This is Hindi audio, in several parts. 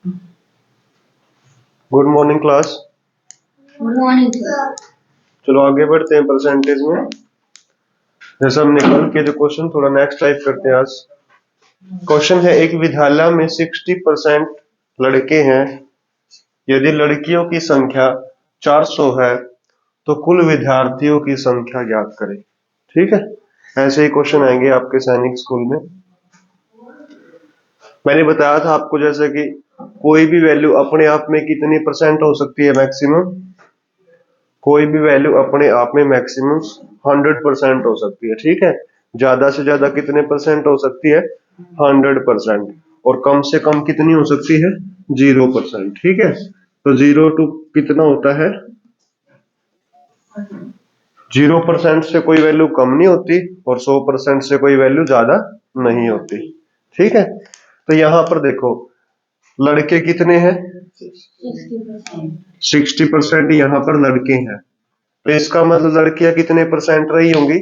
Good morning class. Good morning sir. चलो आगे बढ़ते हैं परसेंटेज में। जैसे हमने कल के जो क्वेश्चन थोड़ा नेक्स्ट टाइप करते हैं आज। क्वेश्चन है, एक विद्यालय में 60% लड़के हैं। यदि लड़कियों की संख्या 400 है तो कुल विद्यार्थियों की संख्या ज्ञात करें। ठीक है, ऐसे ही क्वेश्चन आएंगे आपके सैनिक स्कूल में। मैंने बताया था आपको जैसे कि कोई भी वैल्यू अपने आप में कितनी परसेंट हो सकती है, मैक्सिमम कोई भी वैल्यू अपने आप में मैक्सिमम 100% हो सकती है। ठीक है, ज्यादा से ज्यादा कितने परसेंट हो सकती है, 100%। और कम से कम कितनी हो सकती है, 0%। ठीक है, तो 0 टू कितना होता है, 0% से कोई वैल्यू कम नहीं होती और 100% से कोई वैल्यू ज्यादा नहीं होती। ठीक है, तो यहां पर देखो लड़के कितने हैं, 60% यहां पर लड़के हैं। तो इसका मतलब लड़कियां कितने परसेंट रही होंगी,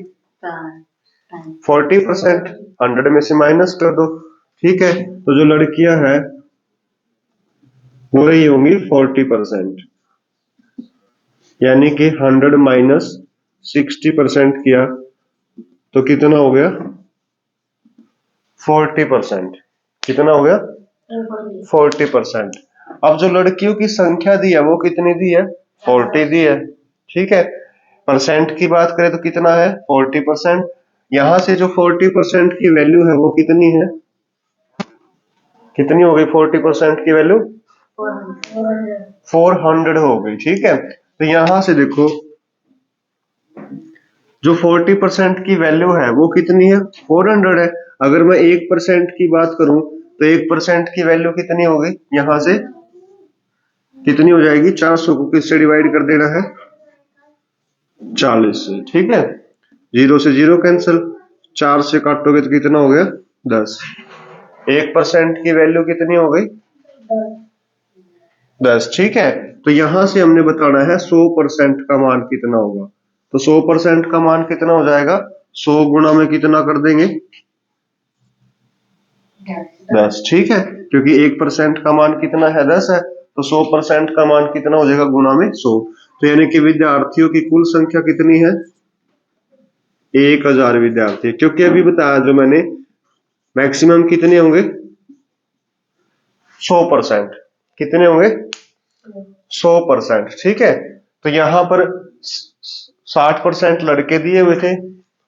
40%। 100 में से माइनस कर दो। ठीक है, तो जो लड़कियां हैं वो रही होंगी 40%, यानी कि 100 माइनस 60% किया तो कितना हो गया, 40%। कितना हो गया, 40%। अब जो लड़कियों की संख्या दी है वो कितनी दी है, 40 दी है। ठीक है, परसेंट की बात करें तो कितना है, 40%। यहां से जो 40% की वैल्यू है वो कितनी है, कितनी हो गई 40% की वैल्यू, 400 हो गई। ठीक है, तो यहां से देखो जो 40% की वैल्यू है वो कितनी है, 400 है। अगर मैं 1% की बात करूं तो 1% की वैल्यू कितनी हो गई, यहां से कितनी हो जाएगी, 400 को किससे डिवाइड कर देना है, 40 से। ठीक है, 0 से 0 कैंसिल, 4 से काटोगे तो कितना हो गया, 10। 1% की वैल्यू कितनी हो गई, 10। ठीक है, तो यहां से हमने बताना है 100% का मान कितना होगा। तो 100% का मान कितना हो जाएगा, 100 गुणा में कितना कर देंगे, 10। ठीक है, क्योंकि 1% का मान कितना है, 10 है। तो 100% का मान कितना हो जाएगा, गुणा में 100। तो यानी कि विद्यार्थियों की कुल संख्या कितनी है, 1000 विद्यार्थी। क्योंकि अभी बताया जो मैंने, मैक्सिमम कितने होंगे, 100%। कितने होंगे, 100%। ठीक है, तो यहां पर 60% लड़के दिए हुए थे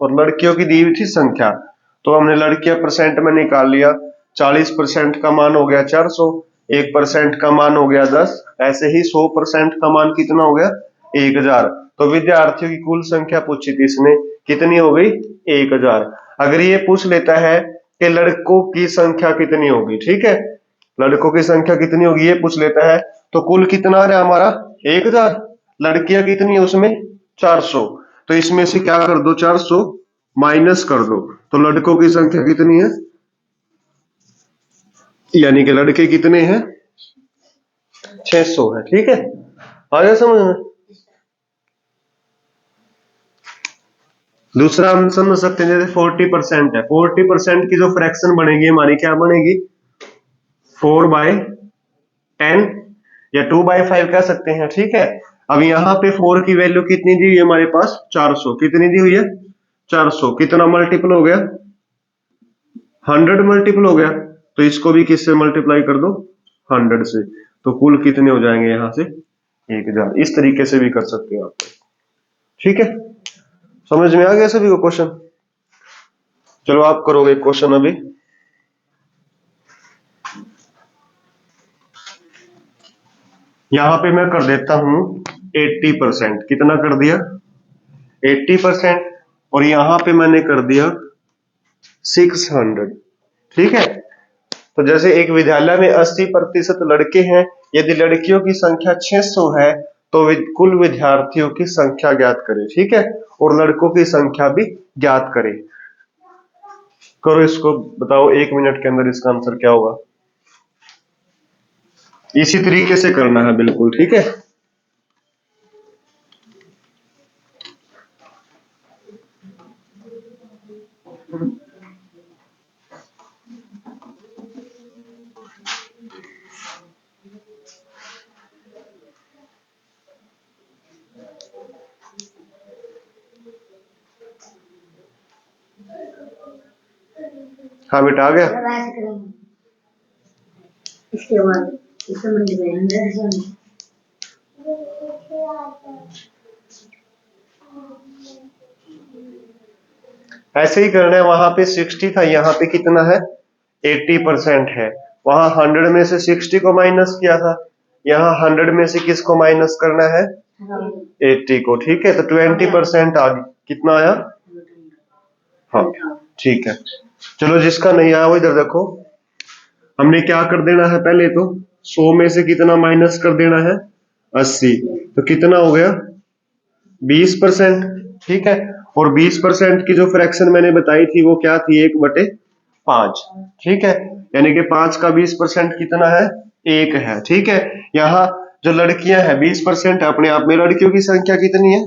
और लड़कियों की दी हुई थी संख्या। तो हमने लड़कियां परसेंट में निकाल लिया, 40% का मान हो गया 400, 1% का मान हो गया 10, ऐसे ही 100% का मान कितना हो गया, 1000। तो विद्यार्थियों की कुल संख्या पूछी थी इसने, कितनी हो गई, 1000। अगर ये पूछ लेता है कि लड़कों की संख्या कितनी होगी, ठीक है, लड़कों की संख्या कितनी होगी ये पूछ लेता है, तो कुल कितना आ रहा है हमारा, 1000। लड़कियां कितनी है उसमें, 400। तो इसमें से क्या कर दो, 400 माइनस कर दो, तो लड़कों की संख्या कितनी है, यानी कि लड़के कितने हैं, 600 है। ठीक है, आ गया समझ में। दूसरा हम समझ सकते हैं, जैसे 40% है, 40% की जो फ्रैक्शन बनेगी हमारी क्या बनेगी, 4/10 या 2/5 कह सकते हैं। ठीक है, अब यहाँ पे 4 की वैल्यू कितनी दी हुई है हमारे पास, 400। कितनी दी हुई है, 400। कितना मल्टीपल हो गया, 100 मल्टीपल हो गया। तो इसको भी किससे मल्टीप्लाई कर दो, 100 से। तो कुल कितने हो जाएंगे यहां से, 1000। इस तरीके से भी कर सकते हो आप। ठीक है, समझ में आ गया सभी को क्वेश्चन। चलो आप करोगे क्वेश्चन अभी। यहां पे मैं कर देता हूं 80%। कितना कर दिया, 80%। और यहां पे मैंने कर दिया 600। ठीक है, तो जैसे एक विद्यालय में 80% लड़के हैं, यदि लड़कियों की संख्या 600 है तो कुल विद्यार्थियों की संख्या ज्ञात करें। ठीक है, और लड़कों की संख्या भी ज्ञात करें। करो इसको, बताओ 1 मिनट के अंदर इसका आंसर क्या होगा। इसी तरीके से करना है बिल्कुल। ठीक है, हाँ बेटा आ गया। अब ऐसे करेंगे। इसके बाद इसको मल्टीप्लाई 100 से होंगे। ऐसे ही करना है, वहां पे 60 था, यहाँ पे कितना है 80% है। वहां 100 में से 60 को माइनस किया था, यहाँ 100 में से किसको माइनस करना है 80 को। ठीक है, तो 20% आ गया, कितना आया? हाँ ठीक है। चलो जिसका नहीं आया वो इधर देखो, हमने क्या कर देना है, पहले तो 100 में से कितना माइनस कर देना है 80, तो कितना हो गया 20%। ठीक है, और 20% की जो फ्रैक्शन मैंने बताई थी वो क्या थी 1/5। ठीक है, यानी कि 5 का 20% कितना है 1 है। ठीक है, यहाँ जो लड़कियां हैं 20% अपने आप में, लड़कियों की संख्या कितनी है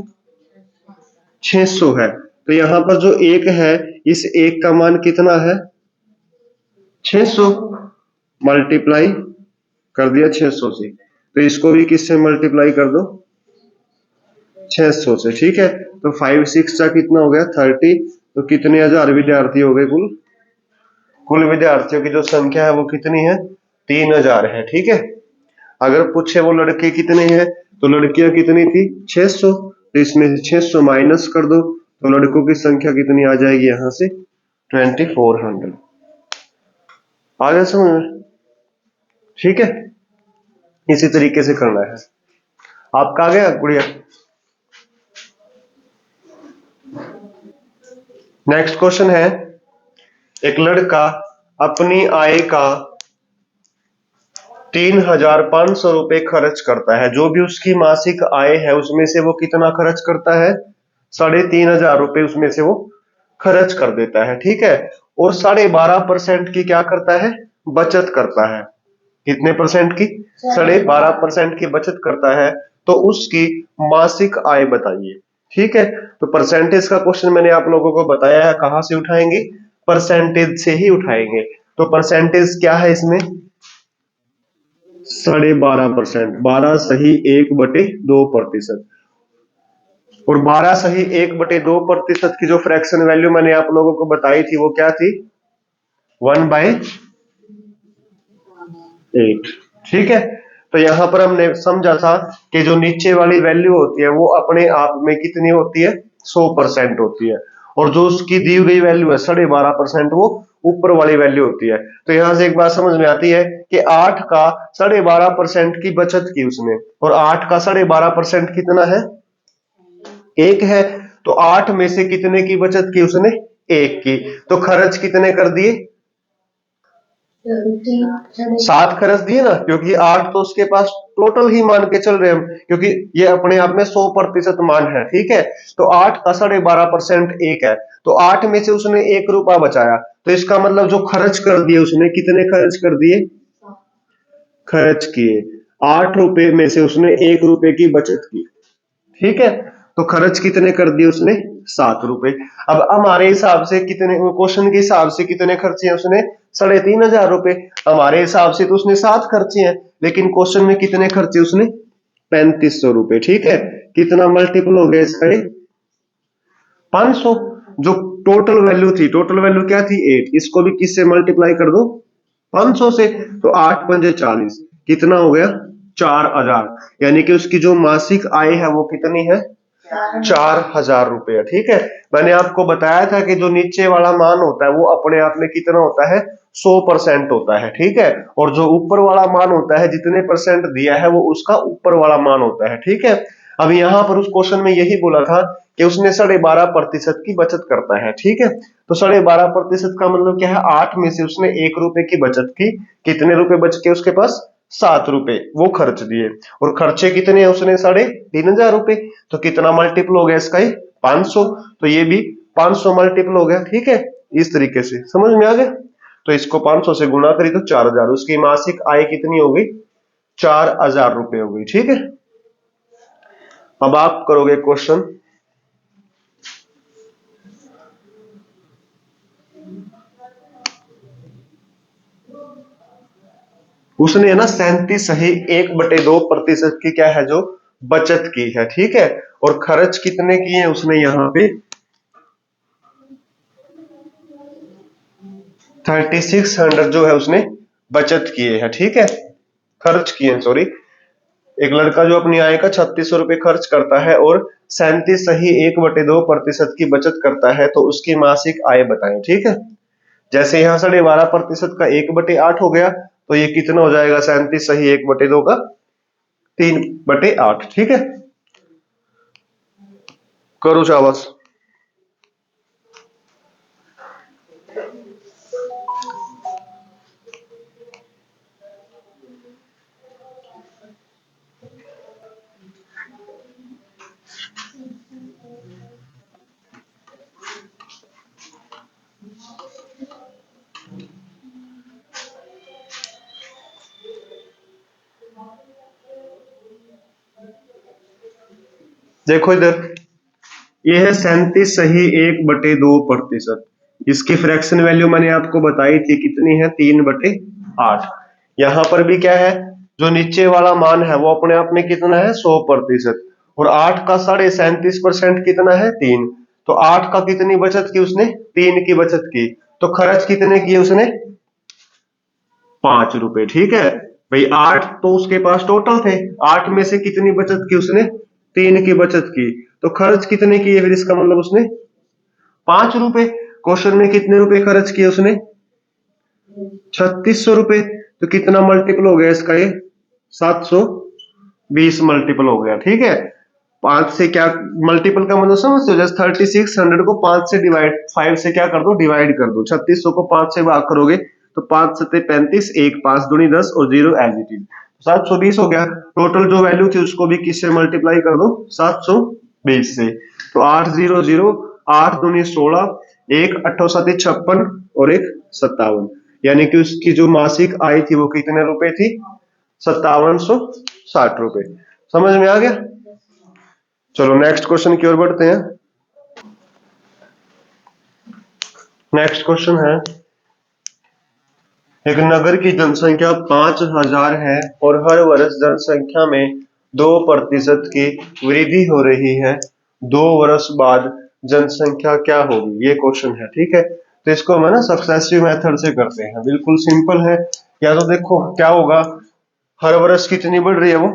600 है, तो यहाँ पर जो 1 है इस 1 का मान कितना है 600, मल्टीप्लाई कर दिया 600 से, तो इसको भी किससे मल्टीप्लाई कर दो 600 से। ठीक है, तो 5 6 का कितना हो गया 30, तो कितने हजार विद्यार्थी हो गए कुल? कुल विद्यार्थियों की जो संख्या है वो कितनी है 3000 है। ठीक है, अगर पूछे वो लड़के कितने हैं, तो लड़कियां कितनी थी 600, तो इसमें से 600 माइनस कर दो, तो लड़कों की संख्या कितनी आ जाएगी यहां से 2400। आ गया समझ में? ठीक है, इसी तरीके से करना है। आपका आ गया गुड़िया? नेक्स्ट क्वेश्चन है, एक लड़का अपनी आय का 3500 रुपए खर्च करता है। जो भी उसकी मासिक आय है उसमें से वो कितना खर्च करता है 3500 रुपए उसमें से वो खर्च कर देता है। ठीक है, और 12.5% की क्या करता है बचत करता है। कितने परसेंट की 12.5% की बचत करता है, तो उसकी मासिक आय बताइए। ठीक है, तो परसेंटेज का क्वेश्चन मैंने आप लोगों को बताया है, कहां से उठाएंगे परसेंटेज से ही उठाएंगे। तो परसेंटेज क्या है इसमें 12.5%, 12 सही 1/2%, और 12 सही 1/2% की जो फ्रैक्शन वैल्यू मैंने आप लोगों को बताई थी वो क्या थी 1/8। ठीक है, तो यहां पर हमने समझा था कि जो नीचे वाली वैल्यू होती है वो अपने आप में कितनी होती है 100% होती है, और जो उसकी दी गई वैल्यू है 12.5% वो ऊपर वाली वैल्यू होती है। तो यहां से एक बात समझ में आती है कि 8 का 12.5% की बचत की उसने, और 8 का 12.5% कितना है 1 है, तो 8 में से कितने की बचत की उसने 1 की, तो खर्च कितने कर दिए 7 खर्च दिए ना, क्योंकि 8 तो उसके पास टोटल ही मान के चल रहे हम, क्योंकि ये अपने आप में 100% मान है। ठीक है, तो 8 का 12.5% 1 है, तो 8 में से उसने 1 रुपया बचाया, तो इसका मतलब जो खर्च कर दिए उसने कितने खर्च कर दिए खर्च किए 8 रुपए में से उसने 1 रुपए की बचत की। ठीक है, तो खर्च कितने कर दिए उसने 7 रुपए। अब हमारे हिसाब से कितने, क्वेश्चन के हिसाब से कितने खर्चे हैं उसने 3500 रुपए, हमारे हिसाब से तो उसने 7 खर्चे हैं, लेकिन क्वेश्चन में कितने खर्चे उसने 3500 रुपए। ठीक है, कितना मल्टीपल हो गया इसका 500। जो टोटल वैल्यू थी, टोटल वैल्यू क्या थी 8, इसको भी किससे मल्टीप्लाई कर दो 500 से, तो 8 पंजे 40, कितना हो गया 4000, यानी कि उसकी जो मासिक आय है वो कितनी है 4000 रुपये। ठीक है, मैंने आपको बताया था कि जो नीचे वाला मान होता है वो अपने आप में कितना होता है 100% होता है। ठीक है, और जो ऊपर वाला मान होता है जितने परसेंट दिया है वो उसका ऊपर वाला मान होता है। ठीक है, अब यहां पर उस क्वेश्चन में यही बोला था कि उसने 12.5% की बचत करता है। ठीक है, तो 12.5% का मतलब क्या है 8 में से उसने 1 रुपए की बचत की, कितने रुपए बच के उसके पास 7 रुपए वो खर्च दिए, और खर्चे कितने उसने 3500 रुपए, तो कितना मल्टीपल हो गया इसका 500, तो ये भी 500 मल्टीपल हो गया। ठीक है, इस तरीके से समझ में आ गया। तो इसको 500 से गुणा करी तो 4000, उसकी मासिक आय कितनी हो गई 4000 रुपए हो गई। ठीक है, अब आप करोगे क्वेश्चन। उसने है ना 37 सही 1/2% की क्या है जो बचत की है। ठीक है, और खर्च कितने किए हैं उसने यहाँ पे 3600 जो है उसने बचत किए हैं, ठीक है, खर्च किए, सॉरी। एक लड़का जो अपनी आय का 3600 रुपए खर्च करता है और 37.1/2% की बचत करता है, तो उसकी मासिक आय बताएं, ठीक है। जैसे यहाँ 12.5% का 1/8 हो गया, तो ये कितना हो जाएगा 37.1/2 का 3/8, ठीक है। करो शाबाश। देखो इधर, ये है 37.1/2%। इसकी फ्रैक्शन वैल्यू मैंने आपको बताई थी कितनी है, 3/8। यहां पर भी क्या है, जो नीचे वाला मान है वो अपने आप में कितना है 100%, और 8 का 37.5% कितना है 3। तो 8 का कितनी बचत की उसने, 3 की बचत की। तो खर्च कितने किए उसने, 5 रुपए, ठीक है भाई। 8 तो उसके पास टोटल थे, 8 में से कितनी बचत की उसने, 3 की बचत की। तो खर्च कितने किए, फिर इसका मतलब उसने 5 रुपए। क्वेश्चन में कितने रुपए खर्च किए उसने, 3600 रुपए। तो कितना मल्टीपल हो गया इसका, ये 720 मल्टीपल हो गया, ठीक है। 5 से क्या मल्टीपल का मतलब समझते हो, जैसे 3600 को 5 से डिवाइड, 5 से क्या कर दो, डिवाइड कर दो। 3600 को 5 से भाग करोगे तो 5 सत्ते 35, 1 5 दूनी 10 और 0 एज इट इज, 720 हो गया। टोटल जो वैल्यू थी उसको भी किससे मल्टीप्लाई कर दो, 720 से। तो 800, 8 दूनी 16, 1 8 7 56 और 1 57, यानी कि उसकी जो मासिक आय थी वो कितने रुपए थी, 5760 रुपए। समझ में आ गया। चलो नेक्स्ट क्वेश्चन की ओर बढ़ते हैं। नेक्स्ट क्वेश्चन है, एक नगर की जनसंख्या 5000 है और हर वर्ष जनसंख्या में 2% की वृद्धि हो रही है। 2 वर्ष बाद जनसंख्या क्या होगी, ये क्वेश्चन है, ठीक है। तो इसको हम ना सक्सेसिव मेथड से करते हैं, बिल्कुल सिंपल है। या तो देखो क्या होगा, हर वर्ष कितनी बढ़ रही है वो,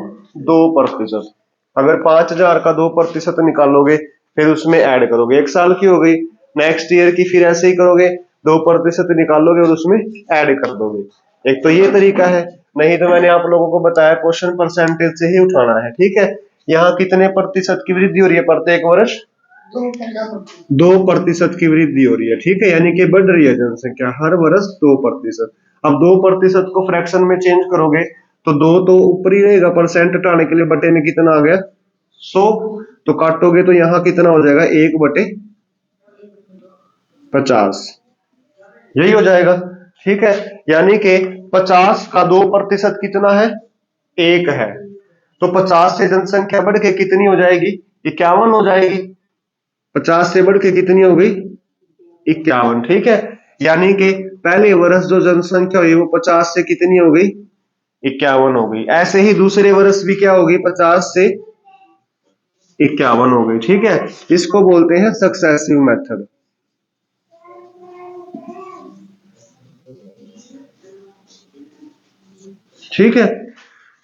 2%। अगर 5000 का 2% निकालोगे, फिर उसमें ऐड करोगे, 1 साल की हो गई। नेक्स्ट ईयर की फिर ऐसे ही करोगे, 2% निकालोगे और उसमें ऐड कर दोगे। एक तो ये तरीका है, नहीं तो मैंने आप लोगों को बताया क्वेश्चन परसेंटेज से ही उठाना है, ठीक है। यहाँ कितने प्रतिशत की वृद्धि हो रही है प्रत्येक वर्ष, 2% की वृद्धि हो रही है, ठीक है, यानी कि बढ़ रही है जनसंख्या हर वर्ष 2%। अब 2% को फ्रैक्शन में चेंज करोगे तो 2 तो ऊपर ही रहेगा, परसेंट हटाने के लिए बटे में कितना आ गया 100। तो काटोगे तो यहाँ कितना हो जाएगा, 1/50, यही हो जाएगा, ठीक है। यानी कि 50 का 2% कितना है, 1 है। तो 50 से जनसंख्या बढ़ के कितनी हो जाएगी, 51 हो जाएगी। 50 से बढ़ के कितनी हो गई, 51, ठीक है। यानी कि पहले वर्ष जो जनसंख्या हुई वो 50 से कितनी हो गई, 51 हो गई। ऐसे ही दूसरे वर्ष भी क्या होगी, 50 से 51 हो गई, ठीक है। इसको बोलते हैं सक्सेसिव मेथड, ठीक है।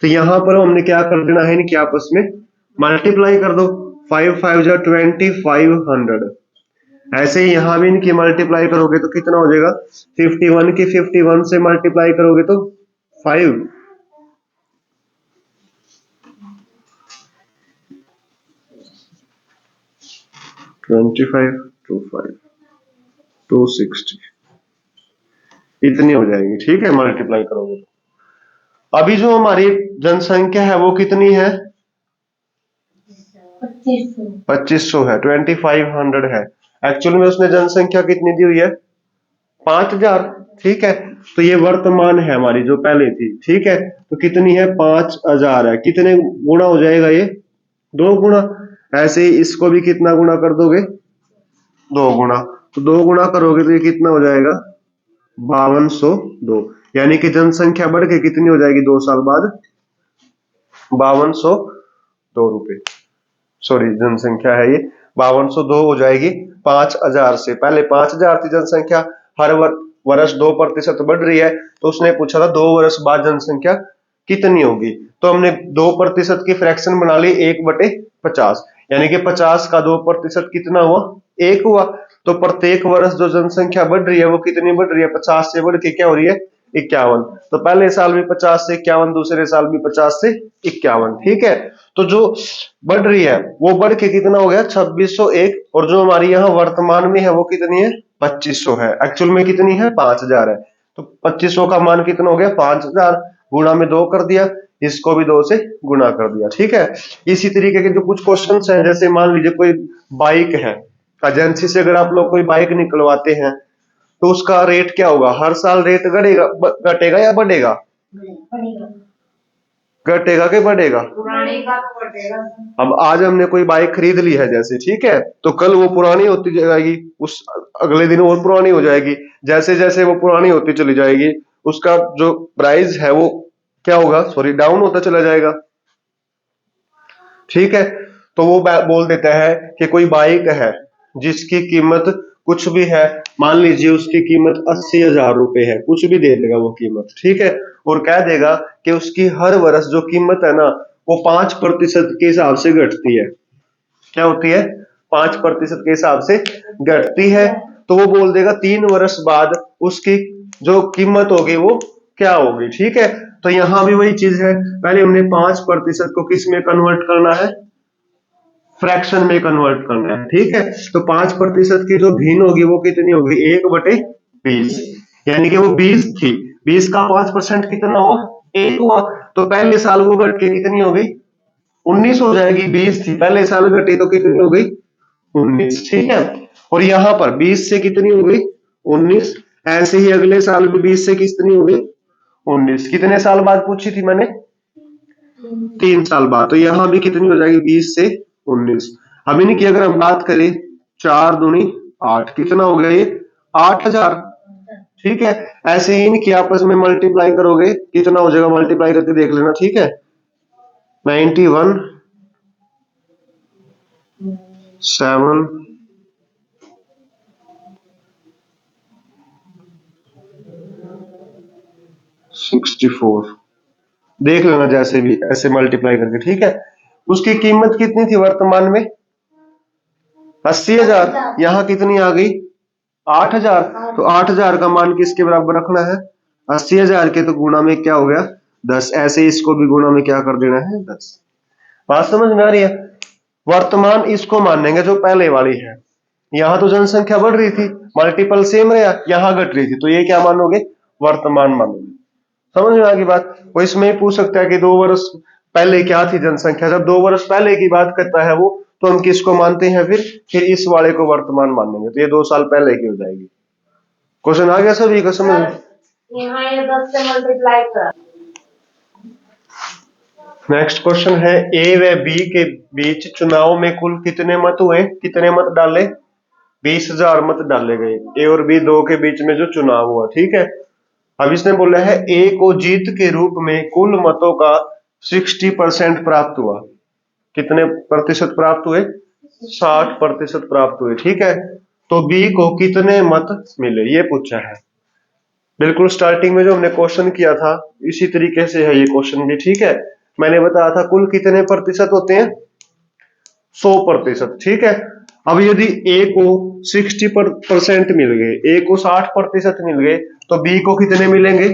तो यहां पर हमने क्या कर देना है, इनकी आपस में मल्टीप्लाई कर दो। 5 5 जा 2500। ऐसे ही यहां भी इनकी मल्टीप्लाई करोगे तो कितना हो जाएगा, 51 की 51 से मल्टीप्लाई करोगे तो 5, 25 टू 5 260, इतनी हो जाएगी, ठीक है, मल्टीप्लाई करोगे तो। अभी जो हमारी जनसंख्या है वो कितनी है, 2500 है, 2500 है। एक्चुअल में उसने जनसंख्या कितनी दी हुई है, 5000, ठीक है। तो ये वर्तमान है हमारी जो पहले थी, ठीक है। तो कितनी है, 5000 है। कितने गुना हो जाएगा ये, 2 गुना। ऐसे ही इसको भी कितना गुना कर दोगे, 2 गुना। तो 2 गुना करोगे तो ये कितना हो जाएगा, 5202। यानी कि जनसंख्या बढ़ के कितनी हो जाएगी 2 साल बाद, 5202 रुपए। सॉरी जनसंख्या है ये 5202 हो जाएगी 5000 से। पहले 5000 थी जनसंख्या, हर वर्ष वर्ष 2% बढ़ रही है, तो उसने पूछा था 2 वर्ष बाद जनसंख्या कितनी होगी। तो हमने 2% की फ्रैक्शन बना ली 1/50, यानी कि 50 का 2% कितना हुआ, 1 हुआ। तो प्रत्येक वर्ष जो जनसंख्या बढ़ रही है वो कितनी बढ़ रही है, 50 से बढ़ के क्या हो रही है, 51। तो पहले साल भी 50 से 51, दूसरे साल भी 50 से 51, ठीक है। तो जो बढ़ रही है वो बढ़ के कितना हो गया, 2601, और जो हमारी यहाँ वर्तमान में है वो कितनी है, 2500 है। एक्चुअल में कितनी है, 5000 है। तो 2500 का मान कितना हो गया, 5000, गुणा में 2 कर दिया, इसको भी 2 से गुणा कर दिया, ठीक है। इसी तरीके के जो कुछ क्वेश्चंस हैं, जैसे मान लीजिए कोई बाइक है, एजेंसी से अगर आप लोग कोई बाइक निकलवाते हैं तो उसका रेट क्या होगा, हर साल रेट घटेगा, घटेगा या बढ़ेगा, बढ़ेगा। घटेगा कि बढ़ेगा। पुराने का तो बढ़ेगा। अब आज हमने कोई बाइक खरीद ली है जैसे, ठीक है, तो कल वो पुरानी होती जाएगी, उस अगले दिन और पुरानी हो जाएगी। जैसे जैसे वो पुरानी होती चली जाएगी, उसका जो प्राइस है वो क्या होगा, सॉरी, डाउन होता चला जाएगा, ठीक है। तो वो बोल देता है कि कोई बाइक है जिसकी कीमत कुछ भी है, मान लीजिए उसकी कीमत 80,000 रुपए है, कुछ भी दे देगा वो कीमत, ठीक है, और कह देगा कि उसकी हर वर्ष जो कीमत है ना वो 5% के हिसाब से घटती है। क्या होती है, 5% के हिसाब से घटती है। तो वो बोल देगा 3 वर्ष बाद उसकी जो कीमत होगी वो क्या होगी, ठीक है। तो यहां भी वही चीज है, पहले हमने 5% को किस में कन्वर्ट करना है, फ्रैक्शन में कन्वर्ट करना है, ठीक है। तो 5% की जो भिन्न होगी वो कितनी होगी, 1/20, यानी कि वो 20 थी, 20 का 5% कितना हुआ, 1 हुआ। तो पहले साल वो घट के कितनी हो गई, 19 हो जाएगी, 20 थी पहले साल घटी तो कितनी हो गई, 19, ठीक है। और यहां पर 20 से कितनी हो गई, 19। ऐसे ही अगले साल भी 20 से कितनी हो गई, 19। कितने साल बाद पूछी थी मैंने, 3 साल बाद। तो यहां भी कितनी हो जाएगी, 20 से 19। अब इन्हीं की अगर हम बात करें, 4 दूनी 8, कितना हो गया ये, 8000, ठीक है। ऐसे ही इनकी आपस में मल्टीप्लाई करोगे कितना हो जाएगा, मल्टीप्लाई करके देख लेना, ठीक है। 91, 7, 64, देख लेना जैसे भी ऐसे मल्टीप्लाई करके, ठीक है। उसकी कीमत कितनी थी वर्तमान में, 80,000, यहाँ कितनी आ गई, 8,000। तो 8,000 का मान किसके बराबर रखना है, 80,000 के, तो गुणा में क्या हो गया, 10। ऐसे इसको भी गुणा में क्या कर देना है, 10। बात समझ में आ रही है। वर्तमान इसको मानेंगे जो पहले वाली है, यहां तो जनसंख्या बढ़ रही थी, मल्टीपल सेम रहा, यहां घट रही थी, तो ये क्या मानोगे, वर्तमान मानोगे। समझ में आ गई बात। वो इसमें ही पूछ सकता है कि 2 वर्ष पहले क्या थी जनसंख्या, जब 2 वर्ष पहले की बात करता है वो, तो हम किसको मानते हैं, फिर इस वाले को वर्तमान मानेंगे, तो ये 2 साल पहले की हो जाएगी। क्वेश्चन आ गया सभी को समझ में। यहाँ ये 10 से मल्टीप्लाई कर। नेक्स्ट क्वेश्चन है, ए व बी के बीच चुनाव में कुल कितने मत हुए, कितने मत डाले, 20,000 मत डाले गए, ए और बी दो के बीच में जो चुनाव हुआ, ठीक है। अब इसने बोला है ए को जीत के रूप में कुल मतों का 60% प्राप्त हुआ, कितने प्रतिशत प्राप्त हुए, 60% प्राप्त हुए, ठीक है। तो बी को कितने मत मिले, ये पूछा है। बिल्कुल स्टार्टिंग में जो हमने क्वेश्चन किया था इसी तरीके से है ये क्वेश्चन भी, ठीक है। मैंने बताया था कुल कितने प्रतिशत होते हैं, 100%, ठीक है। अब यदि ए को 60% मिल गए, ए को 60% मिल गए, तो बी को कितने मिलेंगे,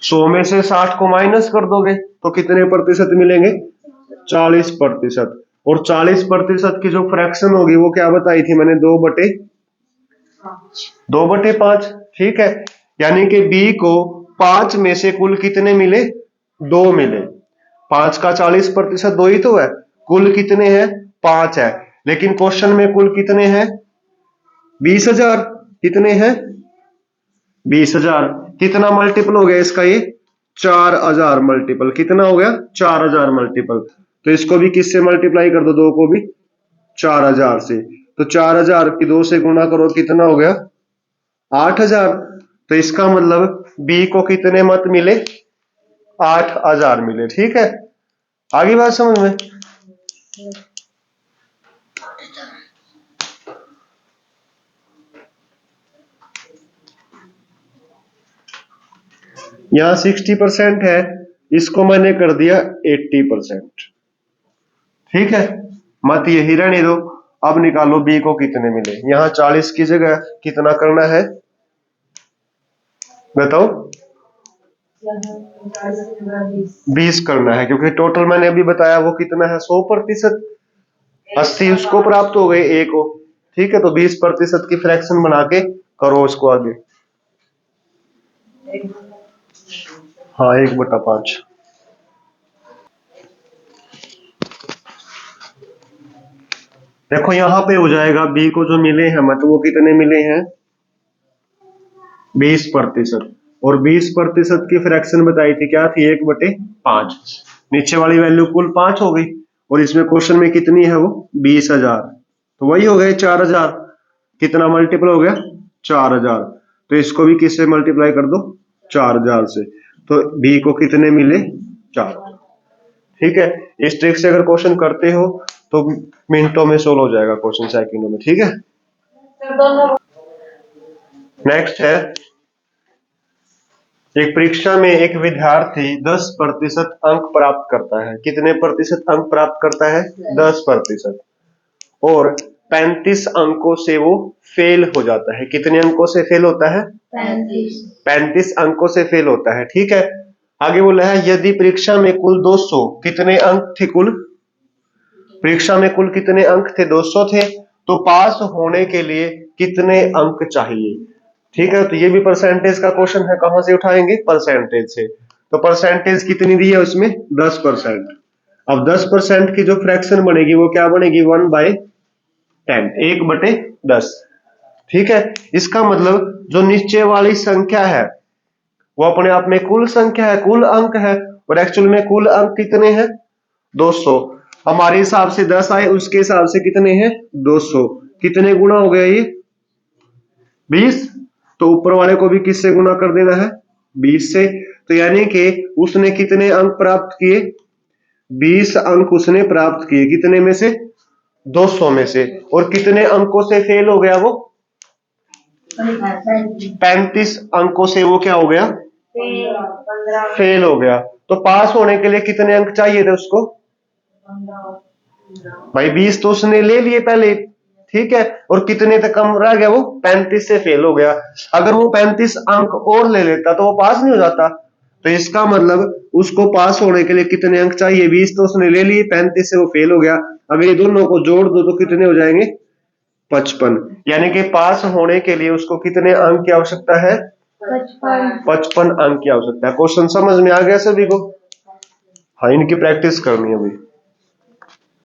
100 में से 60 को माइनस कर दोगे तो कितने प्रतिशत मिलेंगे, 40%। और 40% की जो फ्रैक्शन होगी वो क्या बताई थी मैंने, 2/5, ठीक है। यानी कि बी को 5 में से कुल कितने मिले, 2 मिले। 5 का 40% 2 ही तो है, कुल कितने हैं, 5 है। लेकिन क्वेश्चन में कुल कितने हैं, 20,000, कितने हैं, 20,000। कितना मल्टीपल हो गया इसका, ये 4,000 मल्टीपल, कितना हो गया, 4,000 मल्टीपल। तो इसको भी किससे मल्टीप्लाई कर दो, 2 को भी 4,000 से। तो 4,000 की 2 से गुणा करो, कितना हो गया, 8,000। तो इसका मतलब बी को कितने मत मिले, 8,000 मिले, ठीक है। आगे बात समझ में। यहाँ 60% है, इसको मैंने कर दिया 80%। ठीक है, मत यही रहने दो। अब निकालो बी को कितने मिले। यहाँ 40 की जगह कितना करना है बताओ? 20 करना है, क्योंकि टोटल मैंने अभी बताया वो कितना है 100%। 80 उसको प्राप्त हो गए ए को। ठीक है, तो 20% की फ्रैक्शन बना के करो उसको आगे। हाँ 1/5। देखो यहाँ पे हो जाएगा बी को जो मिले हैं मत वो कितने मिले हैं 20%। और 20% की फ्रैक्शन बताई थी क्या थी 1/5। नीचे वाली वैल्यू कुल 5 हो गई, और इसमें क्वेश्चन में कितनी है वो 20,000। तो वही हो गए 4,000। कितना मल्टीपल हो गया 4,000। तो इसको भी किससे मल्टीप्लाई कर दो 4,000 से। तो बी को कितने मिले 4। ठीक है, इस ट्रिक से अगर क्वेश्चन करते हो तो मिनटों में सोल्व हो जाएगा क्वेश्चन, सेकंडों में। ठीक है, नेक्स्ट है एक परीक्षा में एक विद्यार्थी 10% अंक प्राप्त करता है। कितने प्रतिशत अंक प्राप्त करता है 10%। और 35 अंकों से वो फेल हो जाता है। कितने अंकों से फेल होता है 35 अंकों से फेल होता है। ठीक है, आगे बोला है यदि परीक्षा में कुल 200 कितने अंक थे कुल परीक्षा में कुल कितने अंक थे 200 थे, तो पास होने के लिए कितने अंक चाहिए। ठीक है, तो ये भी परसेंटेज का क्वेश्चन है, कहां से उठाएंगे परसेंटेज से। तो परसेंटेज कितनी दी है उसमें 10%। अब 10% की जो फ्रैक्शन बनेगी वो क्या बनेगी 1/10, 1/10। ठीक है, इसका मतलब जो नीचे वाली संख्या है वो अपने आप में कुल संख्या है, कुल अंक है, और एक्चुअल में कुल अंक कितने हैं 200। हमारे हिसाब से 10 आए, उसके हिसाब से कितने हैं 200। कितने गुना हो गया ये 20। तो ऊपर वाले को भी किससे गुना कर देना है 20 से। तो यानी कि उसने कितने अंक प्राप्त किए 20 अंक उसने प्राप्त किए। कितने में से 200 में से। और कितने अंकों से फेल हो गया वो 35 अंकों से वो क्या हो गया फेल हो गया। तो पास होने के लिए कितने अंक चाहिए थे उसको भाई 20 तो उसने ले लिए पहले। ठीक है, और कितने तक कम रह गया वो 35 से फेल हो गया। अगर वो 35 अंक और ले लेता तो वो पास नहीं हो जाता। तो इसका मतलब उसको पास होने के लिए कितने अंक चाहिए 20 तो उसने ले लिए, 35 से वो फेल हो गया। अगर ये दोनों को जोड़ दो तो कितने हो जाएंगे 55। यानी कि पास होने के लिए उसको कितने अंक की आवश्यकता है 55 अंक की आवश्यकता है। क्वेश्चन समझ में आ गया सभी को? हाँ, इनकी प्रैक्टिस करनी है अभी।